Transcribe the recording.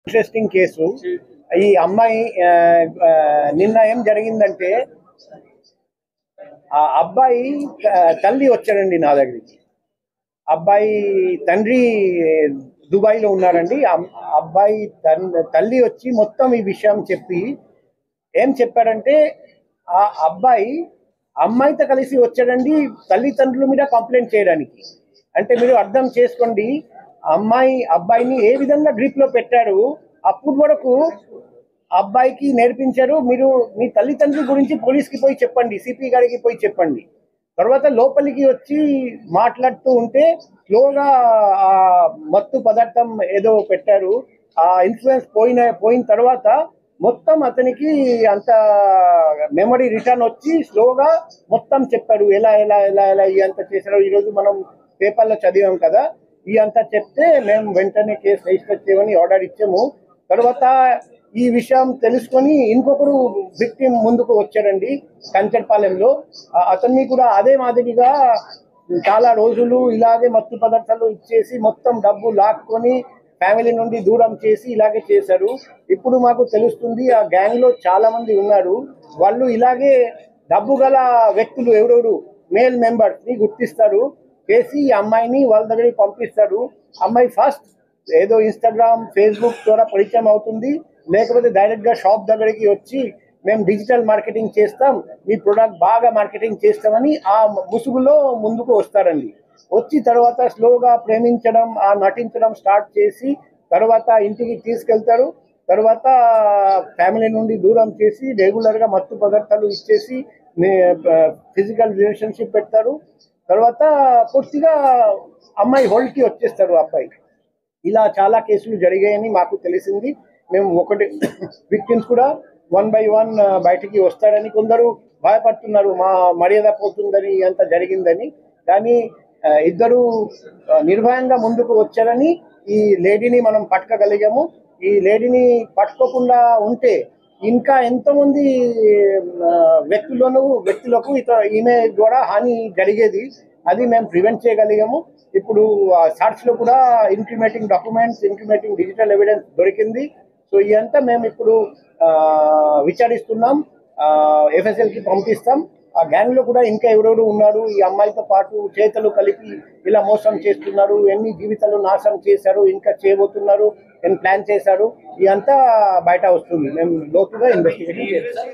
Interesting case. ఈ అమ్మాయి నిన్న ఏం జరిగిందంటే ఆ అబ్బాయి తల్లి వచ్చాడండి నా దగ్గరికి. అబ్బాయి తండ్రి దుబాయ్లో ఉన్నాడండి. అబ్బాయి తల్లి వచ్చి మొత్తం ఈ విషయం చెప్పి ఏం చెప్పాడంటే ఆ అబ్బాయి అమ్మాయితో కలిసి వచ్చాడండి తల్లిదండ్రుల మీద కంప్లైంట్ చేయడానికి. అంటే మీరు అర్థం చేసుకోండి, అబ్బాయిని ఏ విధంగా గ్రిప్లో పెట్టారు. అప్పుడు వరకు అబ్బాయికి నేర్పించారు, మీరు మీ తల్లిదండ్రుల గురించి పోలీస్కి పోయి చెప్పండి, సిపి గారికి పోయి చెప్పండి. తర్వాత లోపలికి వచ్చి మాట్లాడుతూ ఉంటే స్లోగా ఆ మత్తు పదార్థం ఏదో పెట్టారు. ఆ ఇన్ఫ్లుయెన్స్ పోయిన తర్వాత మొత్తం అతనికి అంత మెమరీ రిటర్న్ వచ్చి స్లోగా మొత్తం చెప్పాడు, ఎలా ఎలా ఎలా ఎలా ఇదంతా చేశారు. ఈరోజు మనం పేపర్లో చదివాం కదా, ఇదంతా చెప్తే మేము వెంటనే కేసు రిజిస్టర్ చేయమని ఆర్డర్ ఇచ్చాము. తర్వాత ఈ విషయం తెలుసుకొని ఇంకొకరు విక్టిమ్ ముందుకు వచ్చాడండి కంచర్పాలెంలో. అతన్ని కూడా అదే మాదిరిగా చాలా రోజులు ఇలాగే మత్తు పదార్థాలు ఇచ్చేసి మొత్తం డబ్బు లాక్కొని ఫ్యామిలీ నుండి దూరం చేసి ఇలాగే చేశారు. ఇప్పుడు మాకు తెలుస్తుంది ఆ గ్యాంగ్లో చాలా మంది ఉన్నారు. వాళ్ళు ఇలాగే డబ్బు గల వ్యక్తులు ఎవరెవరు మేల్ మెంబర్స్ని గుర్తిస్తారు, చేసి ఈ అమ్మాయిని వాళ్ళ దగ్గరికి పంపిస్తారు. అమ్మాయి ఫస్ట్ ఏదో ఇన్స్టాగ్రామ్ ఫేస్బుక్ ద్వారా పరిచయం అవుతుంది, లేకపోతే డైరెక్ట్గా షాప్ దగ్గరికి వచ్చి మేము డిజిటల్ మార్కెటింగ్ చేస్తాం, మీ ప్రోడక్ట్ బాగా మార్కెటింగ్ చేస్తామని ఆ ముసుగులో ముందుకు వస్తారండి. వచ్చి తర్వాత స్లోగా ప్రేమించడం, నటించడం స్టార్ట్ చేసి తర్వాత ఇంటికి తీసుకెళ్తారు. తర్వాత ఫ్యామిలీ నుండి దూరం చేసి రెగ్యులర్గా మత్తు పదార్థాలు ఇచ్చేసి ఫిజికల్ రిలేషన్షిప్ పెడతారు. తర్వాత పూర్తిగా అమ్మాయి హోల్డ్కి వచ్చేస్తారు అబ్బాయి. ఇలా చాలా కేసులు జరిగాయని మాకు తెలిసింది. మేము ఒకటి విక్టిమ్స్ కూడా 1 by 1 బయటికి వస్తారని కొందరు భయపడుతున్నారు, మా మర్యాద పోతుందని అంత జరిగిందని. కానీ ఇద్దరు నిర్భయంగా ముందుకు వచ్చారని ఈ లేడీని మనం పట్టుకోగలిగాము. ఈ లేడీని పట్టుకోకుండా ఉంటే ఇంకా ఎంతోమంది వ్యక్తులకు ఈమె ద్వారా హాని జరిగేది. అది మేము ప్రివెంట్ చేయగలిగాము. ఇప్పుడు సర్చ్లో కూడా incriminating documents, incriminating digital evidence దొరికింది. సో ఇదంతా మేము ఇప్పుడు విచారిస్తున్నాం, FSLకి పంపిస్తాం. ఆ గ్యాంగ్లో కూడా ఇంకా ఎవరెవరు ఉన్నారు, ఈ అమ్మాయితో పాటు చేతులు కలిపి ఇలా మోసం చేస్తున్నారు, ఎన్ని జీవితాలు నాశనం చేశారు, ఇంకా చేయబోతున్నారు, ప్లాన్ చేశారు, ఇదంతా బయట వస్తుంది. మేము లోతుగా ఇన్వెస్టిగేషన్ చేస్తాం.